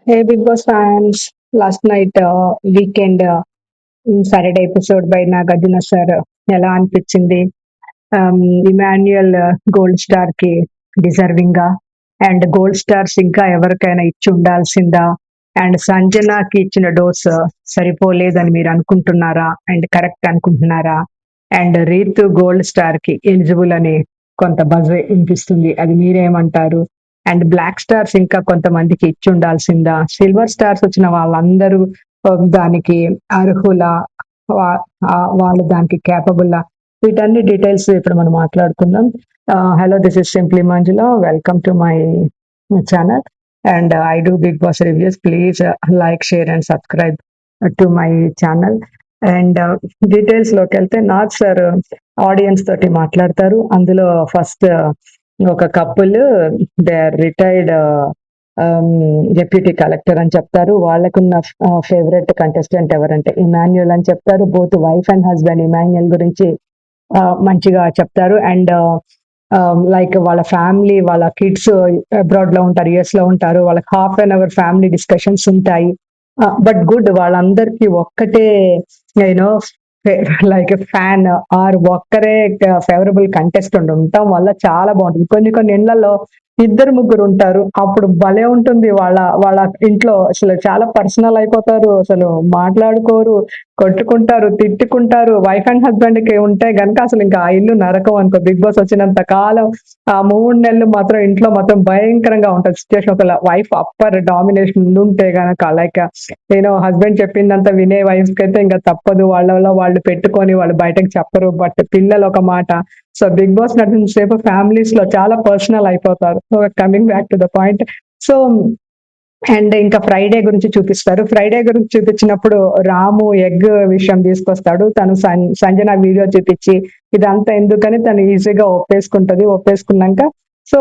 Hey Big Boss fans, last night weekend Saturday episode by Nagarjuna sir ఎలా అనిపించింది? Emmanuel gold star కి deserving గా and gold stars ఇంకా ఎవరికైనా ఇచ్చి ఉండాల్సిందా? అండ్ సంజనాకి ఇచ్చిన డోస్ సరిపోలేదని మీరు అనుకుంటున్నారా? అండ్ కరెక్ట్ అనుకుంటున్నారా? అండ్ రీతు గోల్డ్ స్టార్ కి ఎలిజిబుల్ అని కొంత బజ్ వినిపిస్తుంది. అది మీరేమంటారు? అండ్ బ్లాక్ స్టార్స్ ఇంకా కొంతమందికి ఇచ్చి ఉండాల్సిందా? సిల్వర్ స్టార్స్ వచ్చిన వాళ్ళందరూ దానికి అర్హులా? వా- వాళ్ళు దానికి కేపబుల్? వీటన్ని డీటెయిల్స్ ఇప్పుడు మనం మాట్లాడుకుందాం. Hello, this is simply Manjula. Welcome to my channel and I do Bigg Boss reviews. Please like, share and subscribe to my channel. And details లోకి వెళ్తే నాగ్ సార్ ఆడియన్స్ తోటి మాట్లాడతారు. అందులో ఫస్ట్ ఒక couple, they are retired deputy collector అని చెప్తారు. వాళ్ళకున్న favourite contestant ఎవరంటే ఇమాన్యుయల్ అని చెప్తారు. Both wife and husband Emmanuel గురించి మంచిగా చెప్తారు. అండ్ లైక్ వాళ్ళ ఫ్యామిలీ, వాళ్ళ కిడ్స్ అబ్రాడ్ లో ఉంటారు, యుఎస్ లో ఉంటారు. వాళ్ళకి half an hour family discussions ఉంటాయి. బట్ గుడ్, వాళ్ళందరికీ ఒక్కటే యూనో లైక్ ఫ్యాన్ ఆర్ ఒక్కరే ఫేవరబుల్ కంటెస్టెంట్ ఉండటం వల్ల చాలా బాగుంటుంది. కొన్ని కొన్ని ఇళ్లలో ఇద్దరు ముగ్గురు ఉంటారు, అప్పుడు భలే ఉంటుంది. వాళ్ళ వాళ్ళ ఇంట్లో అసలు చాలా పర్సనల్ అయిపోతారు, అసలు మాట్లాడుకోరు, కొట్టుకుంటారు, తిట్టుకుంటారు. వైఫ్ అండ్ హస్బెండ్ కి ఉంటే గనుక అసలు ఇంకా ఆ ఇల్లు నరకం అనుకో. బిగ్ బాస్ వచ్చినంత కాలం ఆ 3 నెలలు మాత్రం ఇంట్లో మాత్రం భయంకరంగా ఉంటుంది సిచ్యువేషన్. ఒకవేళ వైఫ్ అప్పర్ డామినేషన్ ఉంటే గనక, లైక్ నేను హస్బెండ్ చెప్పిందంతా వినే వైఫ్ కి అయితే ఇంకా తప్పదు, వాళ్ళలో వాళ్ళు పెట్టుకొని వాళ్ళు బయటకు చెప్పరు. బట్ పిల్లలు ఒక మాట. సో బిగ్ బాస్ నడిచిన సేపు ఫ్యామిలీస్ లో చాలా పర్సనల్ అయిపోతారు. So coming back to the point. So and ఇంకా ఫ్రైడే గురించి చూపిస్తారు. ఫ్రైడే గురించి చూపించినప్పుడు రాము ఎగ్ విషయం తీసుకొస్తాడు. తను సంజన వీడియో చూపించి ఇదంతా ఎందుకని తను ఈజీగా ఒప్పేసుకుంటది. ఒప్పేసుకున్నాక సో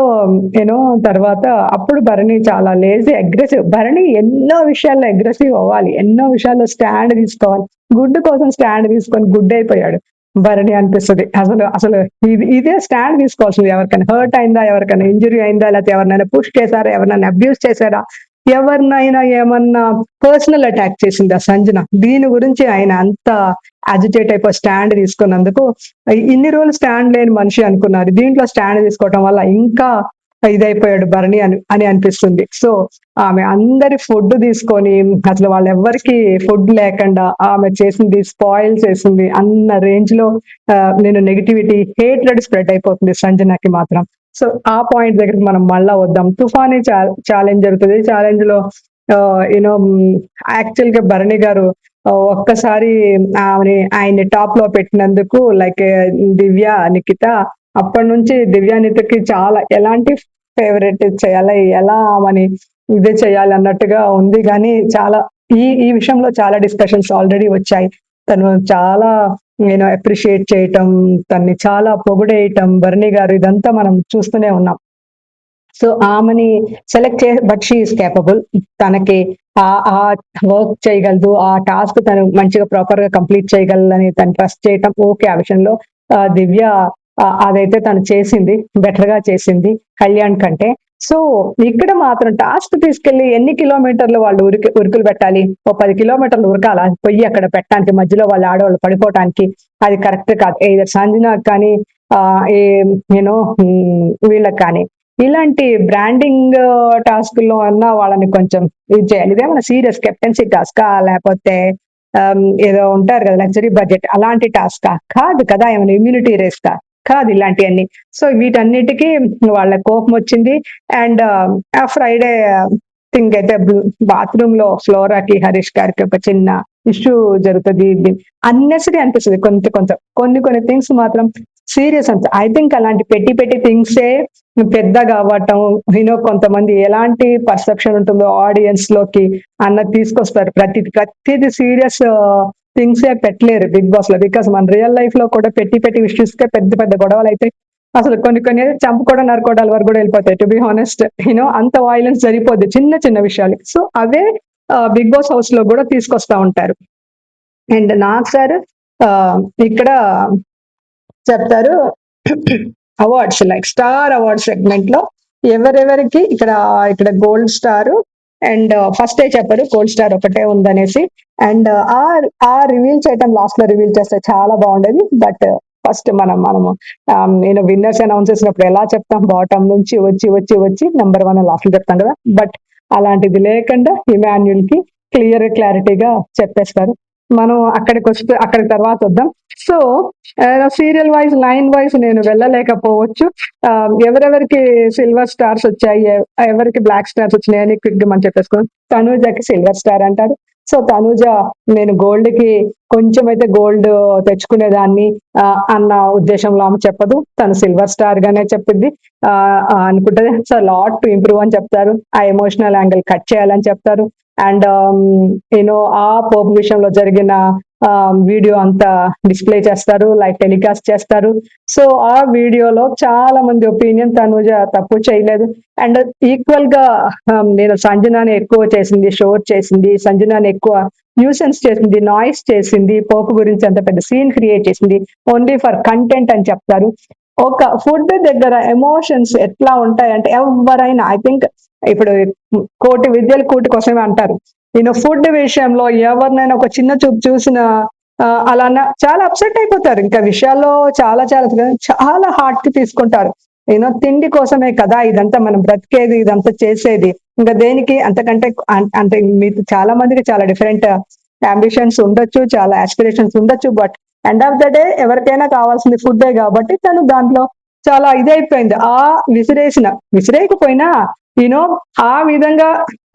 నేను తర్వాత అప్పుడు భరణి చాలా లేజీ, అగ్రెసివ్. భరణి ఎన్నో విషయాల్లో అగ్రెసివ్ అవ్వాలి, ఎన్నో విషయాల్లో స్టాండ్ తీసుకోవాలి. గుడ్డు కోసం స్టాండ్ తీసుకొని గుడ్ అయిపోయాడు భరణి అనిపిస్తుంది. అసలు అసలు ఇదే స్టాండ్ తీసుకోవాల్సింది. ఎవరికైనా హర్ట్ అయిందా, ఎవరికైనా ఇంజురీ అయిందా, లేకపోతే ఎవరినైనా పుష్ చేశారా, ఎవరినైనా అబ్యూస్ చేశారా, ఎవరినైనా ఏమన్నా పర్సనల్ అటాక్ చేసిందా సంజన, దీని గురించి ఆయన అంత అజిటేట్ అయిపోయి స్టాండ్ తీసుకున్నందుకు ఇన్ని రోజులు స్టాండ్ లేని మనిషి అనుకున్నారు. దీంట్లో స్టాండ్ తీసుకోవటం వల్ల ఇంకా ఇదైపోయాడు భరణి అని అనిపిస్తుంది. సో ఆమె అందరి ఫుడ్ తీసుకొని అసలు వాళ్ళెవ్వరికి ఫుడ్ లేకుండా ఆమె చేసింది, స్పాయిల్ చేసింది అన్న రేంజ్ లో నేను నెగిటివిటీ, హేట్రెడ్ స్ప్రెడ్ అయిపోతుంది సంజనకి మాత్రం. సో ఆ పాయింట్ దగ్గరికి మనం మళ్ళా వద్దాం. తుఫానీ ఛాలెంజ్ జరుగుతుంది. ఛాలెంజ్ లో యూనో యాక్చువల్ గా భరణి గారు ఒక్కసారి ఆయన్ని టాప్ లో పెట్టినందుకు, లైక్ దివ్య, నిఖిత, అప్పటి నుంచి దివ్య నిఖితకి చాలా ఎలాంటి ఫేవరెట్ చేయాలి, ఎలా ఆమెని ఇదే చేయాలి అన్నట్టుగా ఉంది. కానీ చాలా ఈ విషయంలో చాలా డిస్కషన్స్ ఆల్రెడీ వచ్చాయి. తను చాలా నేను అప్రిషియేట్ చేయటం, తన్ని చాలా పొగిడేయటం భరణి గారు, ఇదంతా మనం చూస్తూనే ఉన్నాం. సో ఆమెని సెలెక్ట్ చే, బట్ షీఈస్ కేపబుల్. తనకి ఆ ఆ వర్క్ చేయగలదు, ఆ టాస్క్ తను మంచిగా ప్రాపర్ గా కంప్లీట్ చేయగలదని తను ట్రస్ట్ చేయటం ఓకే. ఆ విషయంలో దివ్య అదైతే తను చేసింది, బెటర్ గా చేసింది కళ్యాణ్ కంటే. సో ఇక్కడ మాత్రం టాస్క్ తీసుకెళ్లి ఎన్ని కిలోమీటర్లు వాళ్ళు ఉరుకులు పెట్టాలి? ఓ 10 కిలోమీటర్లు ఉరకాల పొయ్యి అక్కడ పెట్టడానికి, మధ్యలో వాళ్ళు ఆడవాళ్ళు పడిపోవటానికి? అది కరెక్ట్ కాదు. ఏదర్ సంజన కానీ ఆ నేను వీళ్ళకి కానీ ఇలాంటి బ్రాండింగ్ టాస్క్ లో అన్నా వాళ్ళని కొంచెం ఇది చేయాలి. ఇదేమన్నా సీరియస్ కెప్టెన్సీ టాస్కా, లేకపోతే ఏదో ఉంటారు కదా లగ్జరీ బడ్జెట్ అలాంటి టాస్కా? కాదు కదా. ఏమైనా ఇమ్యూనిటీ రేస్ కా? కాదు ఇలాంటివన్నీ. సో వీటన్నిటికీ వాళ్ళ కోపం వచ్చింది. అండ్ ఆ ఫ్రైడే థింగ్ అయితే బాత్రూమ్ లో ఫ్లోరాకి, హరీష్ గారికి ఒక చిన్న ఇష్యూ జరుగుతుంది. అన్నెసరీ అనిపిస్తుంది కొన్ని కొన్ని థింగ్స్ మాత్రం సీరియస్ అంత. ఐ థింక్ అలాంటి పెట్టి పెట్టి థింగ్సే పెద్దగా అవ్వటం. కొంతమంది ఎలాంటి పర్సెప్షన్ ఉంటుందో ఆడియన్స్ లోకి అన్నది తీసుకొస్తారు. ప్రతిది సీరియస్ థింగ్స్ ఏ పెట్టలేరు బిగ్ బాస్ లో. బికాస్ మన రియల్ లైఫ్ లో కూడా పెట్టి పెట్టి ఇష్యూస్ కే పెద్ద పెద్ద గొడవలు అయితే అసలు కొన్ని కొన్ని అయితే చంపుకోవడం, నరుకోవడాల వరకు కూడా వెళ్ళిపోతాయి. టు బి హానెస్ట్, అంత వైలెన్స్ సరిపోద్ది చిన్న చిన్న విషయాలు. సో అవే బిగ్ బాస్ హౌస్ లో కూడా తీసుకొస్తా ఉంటారు. అండ్ నాకు సార్ ఇక్కడ చెప్తారు awards, like star award segment లో ఎవరెవరికి ఇక్కడ ఇక్కడ గోల్డ్ స్టార్ అండ్ ఫస్ట్ చెప్పారు గోల్డ్ స్టార్ ఒకటే ఉందనేసి. అండ్ ఆ ఆ రివీల్ చేయటం లాస్ట్ లో రివీల్ చేస్తే చాలా బాగుండేది. బట్ ఫస్ట్ మనము నేను విన్నర్స్ అనౌన్స్ చేసినప్పుడు ఎలా చెప్తాం, బాటమ్ నుంచి వచ్చి వచ్చి వచ్చి నెంబర్ 1 లాస్ట్ లో చెప్తాం కదా. బట్ అలాంటిది లేకుండా ఇమాన్యుల్ కి క్లారిటీగా చెప్పేస్తారు. మనం అక్కడికి వస్తే అక్కడి తర్వాత వద్దాం. So serial wise line wise నేను వెళ్ళలేకపోవచ్చు. ఎవరెవరికి సిల్వర్ స్టార్స్ వచ్చాయి, ఎవరికి బ్లాక్ స్టార్స్ వచ్చినాయి అని క్విక్ గా మనం చెప్పేసుకోండి. తనూజకి సిల్వర్ స్టార్ అంటారు. సో తనూజ నేను గోల్డ్ కి కొంచెం అయితే గోల్డ్ తెచ్చుకునేదాన్ని అన్న ఉద్దేశంలో ఆమె చెప్పదు. తను సిల్వర్ స్టార్ గానే చెప్పింది అనుకుంటది. సో లాట్ టు ఇంప్రూవ్ అని చెప్తారు. ఆ ఎమోషనల్ యాంగిల్ కట్ చేయాలని చెప్తారు. అండ్ యూనో ఆ పోపు విషయంలో జరిగిన వీడియో అంతా డిస్ప్లే చేస్తారు, లైవ్ టెలికాస్ట్ చేస్తారు. సో ఆ వీడియోలో చాలా మంది ఒపీనియన్ తనుజ తప్పు చేయలేదు. అండ్ ఈక్వల్ గా నేను సంజనాని ఎక్కువ చేసింది, షోర్ చేసింది, సంజనాని ఎక్కువ న్యూసెన్స్ చేసింది, నాయిస్ చేసింది, పోపు గురించి అంత పెద్ద సీన్ క్రియేట్ చేసింది ఓన్లీ ఫర్ కంటెంట్ అని చెప్తారు. ఒక ఫుడ్ దగ్గర ఎమోషన్స్ ఎట్లా ఉంటాయంటే ఎవరైనా ఐ థింక్ ఇప్పుడు కోటి విద్యలు కూటి కోసమే అంటారు. నేను ఫుడ్ విషయంలో ఎవరినైనా ఒక చిన్న చూపు చూసిన అలా చాలా అప్సెట్ అయిపోతారు. ఇంకా విషయాల్లో చాలా చాలా చాలా హార్ట్ కి తీసుకుంటారు. తిండి కోసమే కదా ఇదంతా మనం బ్రతికేది, ఇదంతా చేసేది, ఇంకా దేనికి అంతకంటే. అంటే మీకు చాలా మందికి చాలా డిఫరెంట్ అంబిషన్స్ ఉండొచ్చు, చాలా ఆస్పిరేషన్స్ ఉండొచ్చు. But end of the day ఎవరికైనా కావాల్సింది ఫుడ్డే కాబట్టి తను దాంట్లో చాలా ఇదైపోయింది. విసిరేయకపోయినా యూనో ఆ విధంగా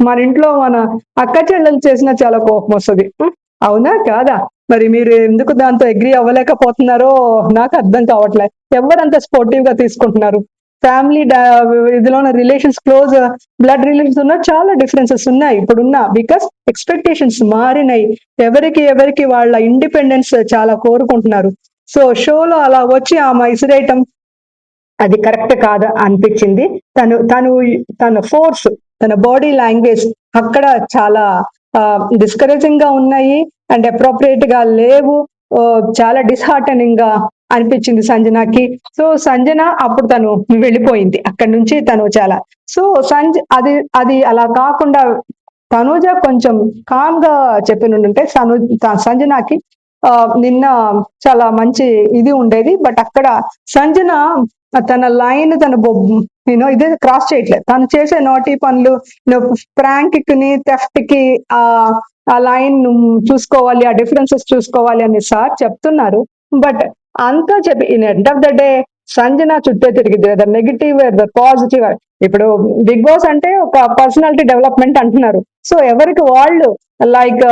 మన ఇంట్లో మన అక్క చెల్లెలు చేసినా చాలా కోపం వస్తుంది. అవునా కాదా? మరి మీరు ఎందుకు దాంతో అగ్రీ అవ్వలేకపోతున్నారో నాకు అర్థం కావట్లేదు. ఎవరంత స్పోర్టివ్ గా తీసుకుంటున్నారు? ఫ్యామిలీ ఇదిలో ఉన్న రిలేషన్స్, క్లోజ్ బ్లడ్ రిలేషన్స్ ఉన్న చాలా డిఫరెన్సెస్ ఉన్నాయి ఇప్పుడున్న. బికాస్ ఎక్స్పెక్టేషన్స్ మారినాయి. ఎవరికి వాళ్ళ ఇండిపెండెన్స్ చాలా కోరుకుంటున్నారు. సో షోలో అలా వచ్చి ఆమె ఇసిరేయటం అది కరెక్ట్ కాదు అనిపించింది. తన ఫోర్స్, తన బాడీ లాంగ్వేజ్ అక్కడ చాలా డిస్కరేజింగ్ గా ఉన్నాయి అండ్ అప్రోప్రియేట్ గా లేవు. చాలా డిస్హార్టనింగ్ గా అనిపించింది సంజనాకి. సో సంజన అప్పుడు తను వెళ్ళిపోయింది అక్కడి నుంచి. తను చాలా సో అది అది అలా కాకుండా తనుజ కొంచెం కామ్ గా చెప్పినుంటే సంజనాకి నిన్న చాలా మంచి ఇది ఉండేది. బట్ అక్కడ సంజన తన లైన్ ఇదే క్రాస్ చేయట్లేదు. తను చేసే నోటి పనులు, ప్రాంక్ ని, థెఫ్ట్ కి ఆ లైన్ చూసుకోవాలి, ఆ డిఫరెన్సెస్ చూసుకోవాలి అని సార్ చెప్తున్నారు. బట్ అంతా చెప్పి in end of the day Sanjana చుట్టే తిరిగింది, వెదర్ నెగిటివ్ వెదర్ పాజిటివ్. ఇప్పుడు బిగ్ బాస్ అంటే ఒక పర్సనాలిటీ డెవలప్మెంట్ అంటున్నారు. సో ఎవరికి వాళ్ళు లైక్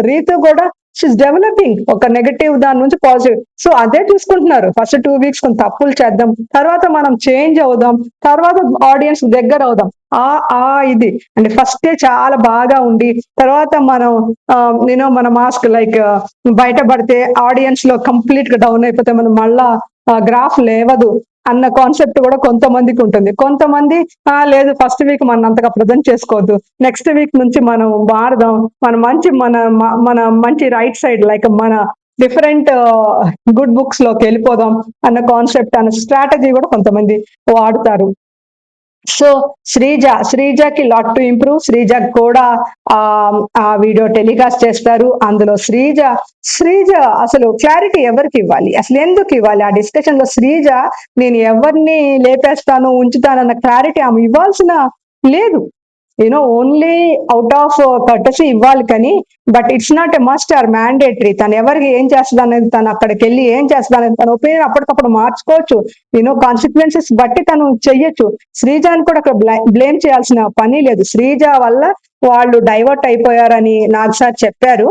రీతు కూడా షీస్ డెవలపింగ్ ఒక నెగటివ్ దాని నుంచి పాజిటివ్. సో అదే చూసుకుంటున్నారు. ఫస్ట్ 2 వీక్స్ కొంత తప్పులు చేద్దాం, తర్వాత మనం చేంజ్ అవుదాం, తర్వాత ఆడియన్స్ దగ్గర అవుదాం. ఇది అంటే ఫస్టే చాలా బాగా ఉండి తర్వాత మనం మన మాస్క్ లైక్ బయటపడితే ఆడియన్స్ లో కంప్లీట్ గా డౌన్ అయిపోతే మనం మళ్ళా గ్రాఫ్ లేవదు అన్న కాన్సెప్ట్ కూడా కొంతమందికి ఉంటుంది. కొంతమంది లేదు ఫస్ట్ వీక్ మనం అంతగా ప్రజెంట్ చేసుకోవద్దు, నెక్స్ట్ వీక్ నుంచి మనం మారదాం, మన మంచి రైట్ సైడ్ లైక్ మన డిఫరెంట్ గుడ్ బుక్స్ లోకి వెళ్ళిపోదాం అన్న కాన్సెప్ట్ అన్న స్ట్రాటజీ కూడా కొంతమంది వాడుతారు. సో శ్రీజకి లాట్ టు ఇంప్రూవ్. శ్రీజ కూడా ఆ వీడియో టెలికాస్ట్ చేస్తారు. అందులో శ్రీజ అసలు క్లారిటీ ఎవరికి ఇవ్వాలి, అసలు ఎందుకు ఇవ్వాలి ఆ డిస్కషన్ లో? శ్రీజ నేను ఎవరిని లేపేస్తాను ఉంచుతానన్న క్లారిటీ ఆమె ఇవ్వాల్సిన లేదు. ఓన్లీ అవుట్ ఆఫ్ కర్టసీ ఇవ్వాలి కానీ, but it's not a must or mandatory. తను ఎవరికి ఏం చేస్తుంది అనేది, తను అక్కడికి వెళ్ళి ఏం చేస్తుంది అనేది తన ఒపీనియన్ అప్పటికప్పుడు మార్చుకోవచ్చు. కాన్సిక్వెన్సెస్ బట్టి తను చెయ్యొచ్చు. శ్రీజాని కూడా అక్కడ బ్లేమ్ చేయాల్సిన పని లేదు. శ్రీజ వల్ల వాళ్ళు డైవర్ట్ అయిపోయారని నాకు సార్ చెప్పారు.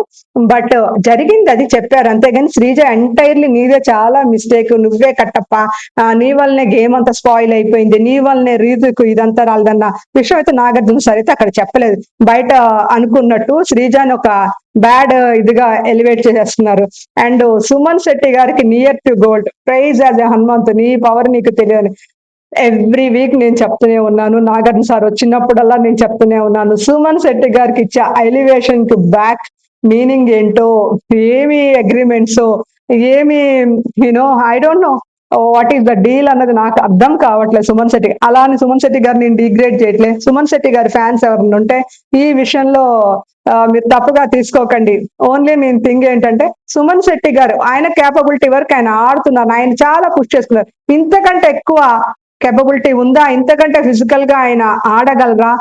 బట్ జరిగింది అది చెప్పారు అంతేగాని శ్రీజ ఎంటైర్లీ నీదే చాలా మిస్టేక్, నువ్వే కట్టప్ప, నీ వల్లనే గేమ్ అంతా స్పాయిల్ అయిపోయింది, నీ వల్లనే రీతుకు ఇదంతా రాలేదన్న విషయం అయితే నాగార్జున సార్ అయితే అక్కడ చెప్పలేదు. బయట అనుకున్నట్టు శ్రీజాని ఒక బ్యాడ్ ఇదిగా ఎలివేట్ చేసేస్తున్నారు. అండ్ సుమన్ శెట్టి గారికి near to gold, prize as a Hanumanthu, నీ పవర్ నీకు తెలియని ఎవ్రీ వీక్ నేను చెప్తూనే ఉన్నాను. నాగార్జున సార్ వచ్చినప్పుడల్లా నేను చెప్తూనే ఉన్నాను. సుమన్ శెట్టి గారికి ఇచ్చే ఎలివేషన్ కు బ్యాక్ మీనింగ్ ఏంటో, ఏమి అగ్రిమెంట్స్, ఏమి I don't no. What is the deal అన్నది నాకు అర్థం కావట్లేదు సుమన్ శెట్టి. అలా అని సుమన్ శెట్టి గారిని డిగ్రేడ్ చేయట్లేదు. సుమన్ శెట్టి గారి ఫ్యాన్స్ ఎవరైనా ఉంటే ఈ విషయంలో మీరు తప్పుగా తీసుకోకండి. ఓన్లీ నేను థింగ్ ఏంటంటే సుమన్ శెట్టి గారు ఆయన కేపబిలిటీ వరకు ఆయన ఆడుతున్నారు. ఆయన చాలా పుష్ చేస్తున్నారు. ఇంతకంటే ఎక్కువ కేపబిలిటీ ఉందా? ఇంతకంటే ఫిజికల్ గా ఆయన ఆడగలరా?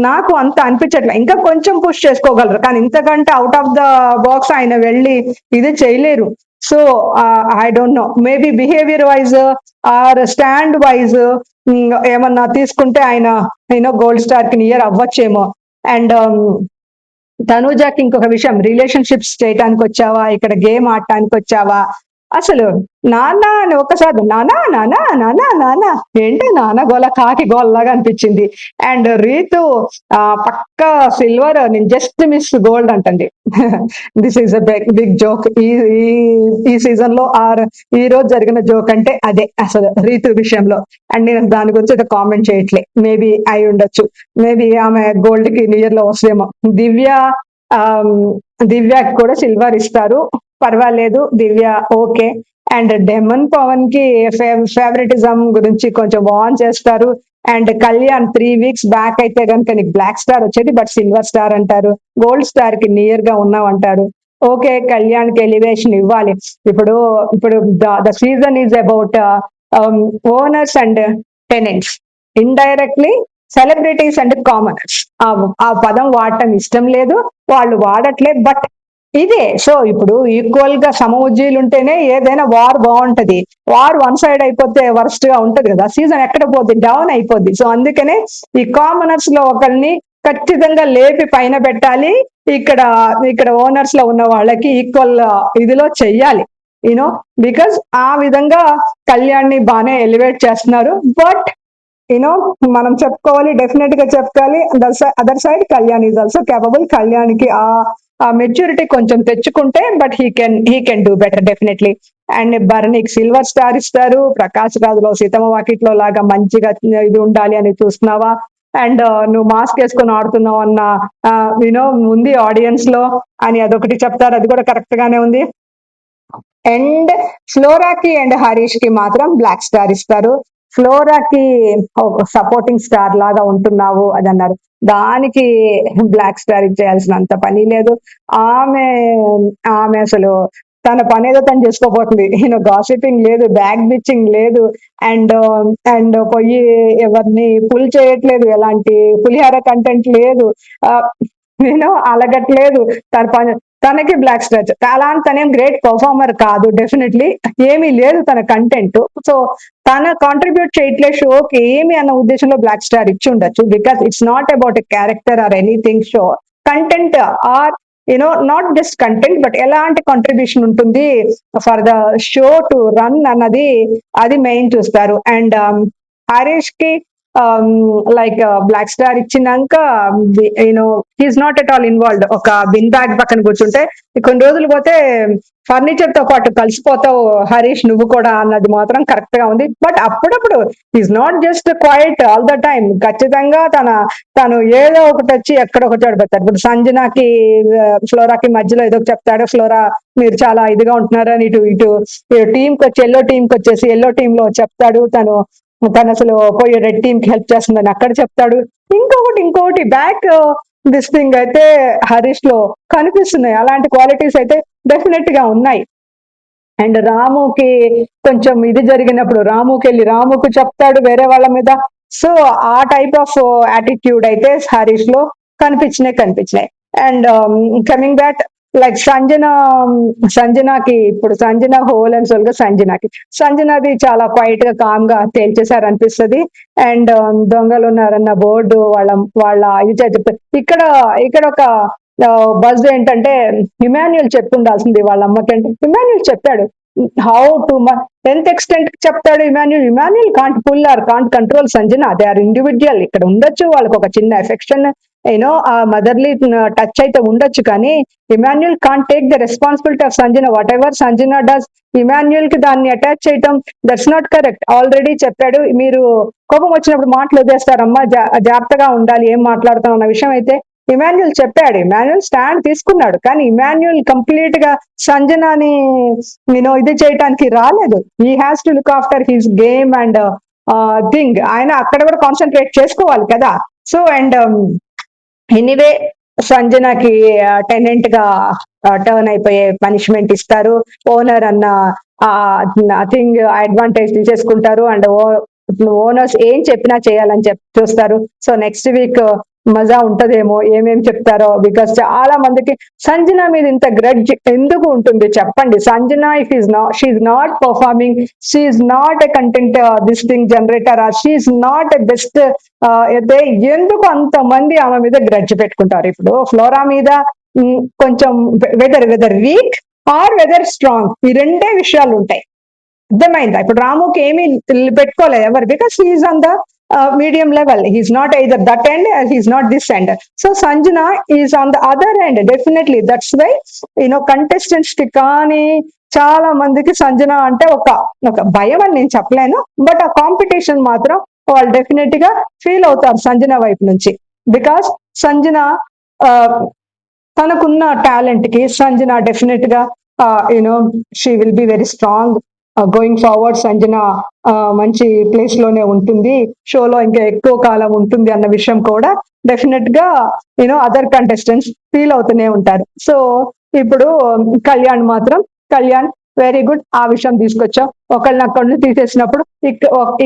నాకు అంత అనిపించట్లే. ఇంకా కొంచెం పుష్ చేసుకోగలరు, కానీ ఇంతకంటే అవుట్ ఆఫ్ ద బాక్స్ ఆయన వెళ్ళి ఇది చేయలేరు. So I don't know, maybe behaviour wise or stand wise ఏమన్నా తీసుకుంటే ఆయన గోల్డ్ స్టార్ కి నియర్ అవ్వచ్చేమో. అండ్ తనూజాకి ఇంకొక విషయం, రిలేషన్షిప్స్ చేయటానికి వచ్చావా, ఇక్కడ గేమ్ ఆడటానికి వచ్చావా? అసలు నాన్న అని ఒక్కసారి నానా నానా నానా నానా ఏంటి నాన్న గోల, కాకి గోలలాగా అనిపించింది. అండ్ రీతు పక్క సిల్వర్, నేను జస్ట్ మిస్ గోల్డ్ అంటండి. This is a big joke ఈ సీజన్ లో, ఆర్ ఈ రోజు జరిగిన జోక్ అంటే అదే అసలు రీతు విషయంలో. అండ్ నేను దాని గురించి అయితే కామెంట్ చేయట్లే. మేబీ అయి ఉండొచ్చు, మేబీ ఆమె గోల్డ్ కి నియర్ లో వస్తేమో. దివ్య దివ్యకి కూడా సిల్వర్ ఇస్తారు, పర్వాలేదు దివ్య ఓకే. అండ్ డెమన్ పవన్ కి ఫేవరెటిజం గురించి కొంచెం వార్న్ చేస్తారు. అండ్ కళ్యాణ్ 3 వీక్స్ బ్యాక్ అయితే కనుక నీకు బ్లాక్ స్టార్ వచ్చేది, బట్ సిల్వర్ స్టార్ అంటారు, గోల్డ్ స్టార్ కి నియర్ గా ఉన్నావు అంటారు. ఓకే, కళ్యాణ్ కి ఎలివేషన్ ఇవ్వాలి. ఇప్పుడు ఇప్పుడు the season is about owners and tenants, indirectly celebrities and commoners. ఆ పదం వాడటం ఇష్టం లేదు, వాళ్ళు వాడట్లేదు, బట్ ఇదే. సో ఇప్పుడు ఈక్వల్ గా సమఉజ్జీలు ఉంటేనే ఏదైనా వార్ బాగుంటది. వార్ వన్ సైడ్ అయిపోతే వరస్ట్ గా ఉంటది కదా, సీజన్ ఎక్కడ పోద్ది, డౌన్ అయిపోద్ది. సో అందుకనే ఈ కామనర్స్ లో ఒకరిని ఖచ్చితంగా లేపి పైన పెట్టాలి. ఇక్కడ ఇక్కడ ఓనర్స్ లో ఉన్న వాళ్ళకి ఈక్వల్ ఇదిలో చెయ్యాలి, యూనో, బికాస్ ఆ విధంగా కళ్యాణ్ ని బాగానే ఎలివేట్ చేస్తున్నారు. బట్ యూనో మనం చెప్పుకోవాలి, డెఫినెట్ గా చెప్పుకోవాలి. Other side Kalyan is also capable. కళ్యాణ్కి ఆ మెచ్యూరిటీ కొంచెం తెచ్చుకుంటే, but he can do better definitely. And భరణికి సిల్వర్ స్టార్ ఇస్తారు. ప్రకాష్ రాజులో సీతమ్మ వాకిట్లో లాగా మంచిగా ఇది ఉండాలి అని చూస్తున్నావా? అండ్ నువ్వు మాస్క్ వేసుకొని ఆడుతున్నావు అన్న ఉంది ఆడియన్స్ లో అని అదొకటి చెప్తారు, అది కూడా కరెక్ట్ గానే ఉంది. అండ్ ఫ్లోరాకి అండ్ హరీష్ కి మాత్రం బ్లాక్ స్టార్ ఇస్తారు. ఫ్లోరాకి సపోర్టింగ్ స్టార్ లాగా ఉంటున్నావు అది అన్నారు, దానికి బ్లాక్ స్టార్ ఇచ్చేయాల్సినంత పని లేదు. ఆమె ఆమె అసలు తన పని ఏదో తను చేసుకోబోతుంది. గాసిపింగ్ లేదు, బ్యాగ్ బిచ్చింగ్ లేదు, అండ్ అండ్ పోయి ఎవరిని పుల్ చేయట్లేదు, ఎలాంటి పులిహార కంటెంట్ లేదు, నేను అలగట్లేదు. తన పని తనకి బ్లాక్ స్టార్. అలా అని తనేం గ్రేట్ పర్ఫార్మర్ కాదు, డెఫినెట్లీ ఏమీ లేదు తన కంటెంట్. సో తన కాంట్రిబ్యూట్ చేయట్లేదు షోకి ఏమి అన్న ఉద్దేశంలో బ్లాక్ స్టార్ ఇచ్చి ఉండొచ్చు. Because it's not about a character or anything. Show content or not just content, but ఎలాంటి కాంట్రిబ్యూషన్ ఉంటుంది for the show to run అన్నది, అది మెయిన్ చూస్తారు. అండ్ హరీష్ కి లైక్ బ్లాక్ స్టార్ ఇచ్చినాక he's not at all involved. ఒక bin bag పక్కన కూర్చుంటే కొన్ని రోజులు పోతే ఫర్నిచర్ తో పాటు కలిసిపోతావు హరీష్ నువ్వు కూడా అన్నది మాత్రం కరెక్ట్ గా ఉంది. బట్ అప్పుడప్పుడు is not just quiet all the time. ఖచ్చితంగా తను ఏదో ఒకటి వచ్చి ఎక్కడ ఒకటి పెడతాడు. ఇప్పుడు సంజనాకి ఫ్లోరాకి మధ్యలో ఏదో చెప్తాడు, ఫ్లోరా మీరు చాలా ఇదిగా ఉంటున్నారని ఇటు టీంకి వచ్చి ఎల్లో టీంకి వచ్చేసి ఎల్లో టీమ్ లో చెప్తాడు. తను అసలు పోయి రెడ్ టీమ్ కి హెల్ప్ చేస్తుందని అక్కడ చెప్తాడు. ఇంకొకటి బ్యాక్ దిస్ థింగ్ అయితే హరీష్ లో కనిపిస్తున్నాయి. అలాంటి క్వాలిటీస్ అయితే డెఫినెట్ గా ఉన్నాయి. అండ్ రాముకి కొంచెం ఇది జరిగినప్పుడు రాముకు చెప్తాడు వేరే వాళ్ళ మీద. సో ఆ టైప్ ఆఫ్ యాటిట్యూడ్ అయితే హరీష్ లో కనిపించినాయి. అండ్ కమింగ్ బ్యాక్, లైక్ సంజనాకి ఇప్పుడు సంజన హోల్ అండ్ సోల్ గా సంజనాది చాలా క్వైట్ గా కామ్ గా తేల్చేశారు అనిపిస్తుంది. అండ్ దొంగలు ఉన్నారన్న బోర్డు వాళ్ళ ఇది చెప్తారు. ఇక్కడ ఒక బజ్ ఏంటంటే ఇమాన్యుయల్ చెప్పుండాల్సింది వాళ్ళ అమ్మకి. అంటే ఇమాన్యుయల్ చెప్పాడు హౌ టు ఎంత ఎక్స్టెంట్ చెప్తాడు Emmanuel can't pull or can't control Sanjana. They are individual. ఇక్కడ ఉండొచ్చు వాళ్ళకి ఒక చిన్న ఎఫెక్షన్, ఆ మదర్లీ టచ్ అయితే ఉండొచ్చు, కానీ Immanuel Kant take the responsibility of Sanjana. What ever Sanjana does, Emmanuel కి దాన్ని అటాచ్ చేయటం, దట్స్ నాట్ కరెక్ట్. ఆల్రెడీ చెప్పాడు, మీరు కోపం వచ్చినప్పుడు మాటలు వదిలేస్తారమ్మా, జాగ్రత్తగా ఉండాలి ఏం మాట్లాడతాం అన్న విషయం అయితే ఇమాన్యుల్ చెప్పాడు, ఇమాన్యుల్ స్టాండ్ తీసుకున్నాడు, కానీ ఇమాన్యుల్ కంప్లీట్ గా సంజనాని ఇది చేయటానికి రాలేదు. He has to look after his game and thing. ఆయన అక్కడ కూడా కాన్సన్ట్రేట్ చేసుకోవాలి కదా. సో అండ్ ఎనీవే సంజనకి టెనెంట్ గా టర్న్ అయిపోయే పనిష్మెంట్ ఇస్తారు. ఓనర్ అన్న థింగ్ అడ్వాంటేజ్ తీసేసుకుంటారు అండ్ ఓనర్స్ ఏం చెప్పినా చేయాలని చూస్తారు. సో నెక్స్ట్ వీక్ మజా ఉంటదేమో ఏమేం చెప్తారో. బికాస్ చాలా మందికి సంజన మీద ఇంత గ్రడ్జ్ ఎందుకు ఉంటుంది చెప్పండి. Sanjana if is not, she's not performing, she's not a content this thing generator, she's not a best అయితే ఎందుకు అంతమంది ఆమె మీద గ్రడ్జ్ పెట్టుకుంటారు. ఇప్పుడు ఫ్లోరా మీద కొంచెం whether weak or whether strong, ఈ రెండే విషయాలు ఉంటాయి. అర్థమైందా? ఇప్పుడు రాముకి ఏమీ పెట్టుకోలేదు ఎవరు, because he's on the medium level. He's not either that end, he's not this end. So Sanjana is on the other end definitely. That's why contestants కి కానీ చాలా మందికి సంజన అంటే ఒక భయం అని నేను చెప్పలేను, బట్ ఆ కాంపిటీషన్ మాత్రం వాళ్ళు డెఫినెట్ గా ఫీల్ అవుతారు సంజన వైపు నుంచి. బికాస్ సంజన తనకున్న టాలెంట్ కి సంజన డెఫినెట్ గా she will be very strong going forward. Sanjana మంచి ప్లేస్ లోనే ఉంటుంది, షోలో ఇంకా ఎక్కువ కాలం ఉంటుంది అన్న విషయం కూడా డెఫినెట్ గా అదర్ కంటెస్టెంట్స్ ఫీల్ అవుతూనే ఉంటారు. సో ఇప్పుడు కళ్యాణ్ మాత్రం, కళ్యాణ్ వెరీ గుడ్, ఆ విషయం తీసుకొచ్చావు. ఒకళ్ళని అక్కడ నుంచి తీసేసినప్పుడు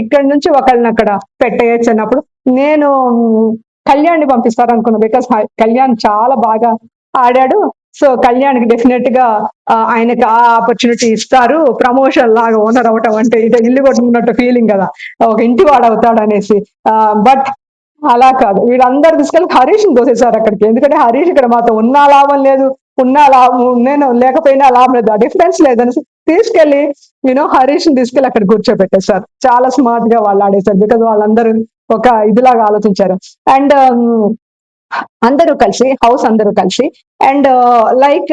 ఇక్కడ నుంచి ఒకళ్ళని అక్కడ పెట్టేయచ్చు అన్నప్పుడు నేను కళ్యాణ్ ని పంపిస్తారు అనుకున్నా. బికాస్ కళ్యాణ్ చాలా బాగా ఆడాడు. సో కళ్యాణ్ కి డెఫినెట్ గా ఆయనకి ఆ ఆపర్చునిటీ ఇస్తారు. ప్రమోషన్ లాగా ఓనర్ అవటం అంటే ఇదే ఇల్లు కొట్టుకున్నట్టు ఫీలింగ్ కదా, ఒక ఇంటి వాడు అవుతాడు అనేసి. బట్ అలా కాదు, వీళ్ళందరూ తీసుకెళ్ళి హరీష్ ని దోసేశారు అక్కడికి. ఎందుకంటే హరీష్ ఇక్కడ మాతో ఉన్నా లాభం లేదు, ఉన్నా లాభం, నేను లేకపోయినా లాభం లేదు, ఆ డిఫరెన్స్ లేదని తీసుకెళ్లి హరీష్ ని తీసుకెళ్లి అక్కడ కూర్చోబెట్టేశారు. చాలా స్మార్ట్ గా వాళ్ళు ఆడేశారు. బికాజ్ వాళ్ళందరూ ఒక ఇదిలాగా ఆలోచించారు. అండ్ అందరూ కలిసి, హౌస్ అందరూ కలిసి and like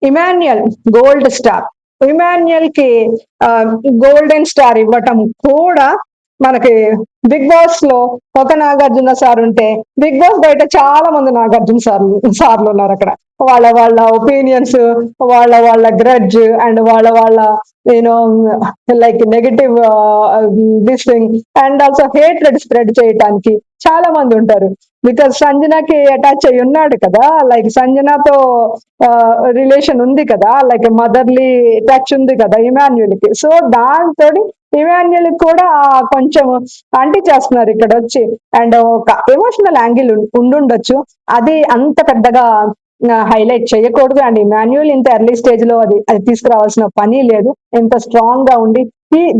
Emmanuel gold star, Emmanuel కి గోల్డెన్ స్టార్ ఇవ్వటం కూడా మనకి బిగ్ బాస్ లో ఒక నాగార్జున సార్ ఉంటే, బిగ్ బాస్ బయట చాలా మంది నాగార్జున సార్లు ఉన్నారు అక్కడ. వాళ్ళ ఒపీనియన్స్, వాళ్ళ గ్రడ్జ్ అండ్ వాళ్ళ like negative this thing and also hatred spread చేయటానికి చాలా మంది ఉంటారు. బికాస్ సంజనకి అటాచ్ అయి ఉన్నాడు కదా, లైక్ సంజనతో రిలేషన్ ఉంది కదా, లైక్ మదర్లీ టచ్ ఉంది కదా ఇమాన్యుయల్ కి. సో దాంతో ఇమాన్యుయల్ కూడా కొంచెం అంటి చేస్తున్నారు ఇక్కడ వచ్చి. అండ్ ఒక ఎమోషనల్ యాంగిల్ ఉండుండొచ్చు, అది అంత పెద్దగా హైలైట్ చేయకూడదు. అండ్ ఇమాన్యుయల్ ఇంత ఎర్లీ స్టేజ్ లో అది తీసుకురావాల్సిన పని లేదు. ఎంత స్ట్రాంగ్ గా ఉండి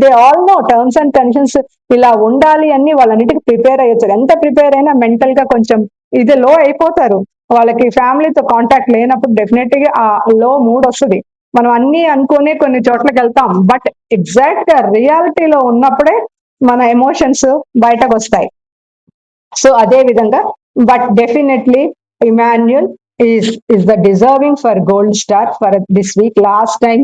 they all know terms and conditions ఇలా ఉండాలి అని వాళ్ళన్నిటికీ ప్రిపేర్ అయ్యొచ్చారు. ఎంత ప్రిపేర్ అయినా మెంటల్ గా కొంచెం ఇది లో అయిపోతారు. వాళ్ళకి ఫ్యామిలీతో కాంటాక్ట్ లేనప్పుడు డెఫినెట్ గా ఆ లో మూడ్ వస్తుంది. మనం అన్ని అనుకునే కొన్ని చోట్లకి వెళ్తాం, బట్ ఎగ్జాక్ట్ గా రియాలిటీలో ఉన్నప్పుడే మన ఎమోషన్స్ బయటకు వస్తాయి. సో అదే విధంగా but definitely Emmanuel is the deserving for gold star for this week. Last time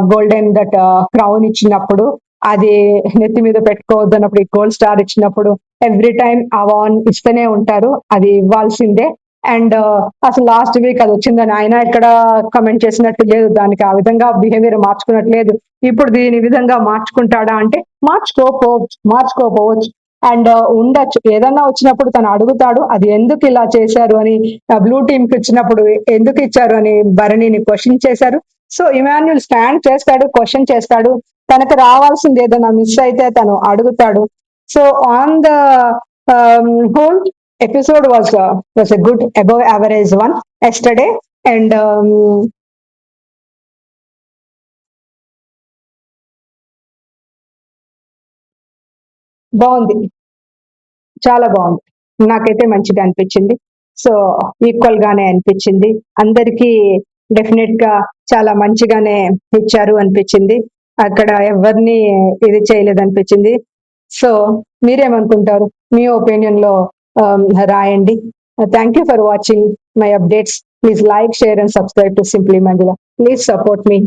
golden that crown ఇచ్చినప్పుడు అది నెత్తి మీద పెట్టుకోవద్దు అన్నప్పుడు ఈ గోల్డ్ స్టార్ ఇచ్చినప్పుడు ఎవ్రీ టైం అవార్డ్ ఇస్తూనే ఉంటారు, అది ఇవ్వాల్సిందే. అండ్ అసలు లాస్ట్ వీక్ అది వచ్చిందని ఆయన ఇక్కడ కమెంట్ చేసినట్టు లేదు, దానికి ఆ విధంగా బిహేవియర్ మార్చుకున్నట్లేదు. ఇప్పుడు దీని విధంగా మార్చుకుంటాడా అంటే మార్చుకోపోవచ్చు అండ్ ఉండొచ్చు. ఏదన్నా వచ్చినప్పుడు తను అడుగుతాడు, అది ఎందుకు ఇలా చేశారు అని. బ్లూ టీమ్ కి ఇచ్చినప్పుడు ఎందుకు ఇచ్చారు అని భరణిని క్వశ్చన్ చేశారు. సో ఇమాన్యుయల్ స్టాండ్ చేస్తాడు, క్వశ్చన్ చేస్తాడు, తనకు రావాల్సింది ఏదైనా మిస్ అయితే తను అడుగుతాడు. So on the whole episode was a good above average one yesterday. And బాగుంది, చాలా బాగుంది, నాకైతే మంచిగా అనిపించింది. సో ఈక్వల్ గానే అనిపించింది, అందరికీ డెఫినెట్ గా చాలా మంచిగానే ఇచ్చారు అనిపించింది. అక్కడ ఎవరిని ఇది చేయలేదు అనిపించింది. సో మీరేమనుకుంటారు, మీ ఒపీనియన్ లో రాయండి. Thank you for watching my updates. Please like, share and subscribe to simply Manjula. Please support me.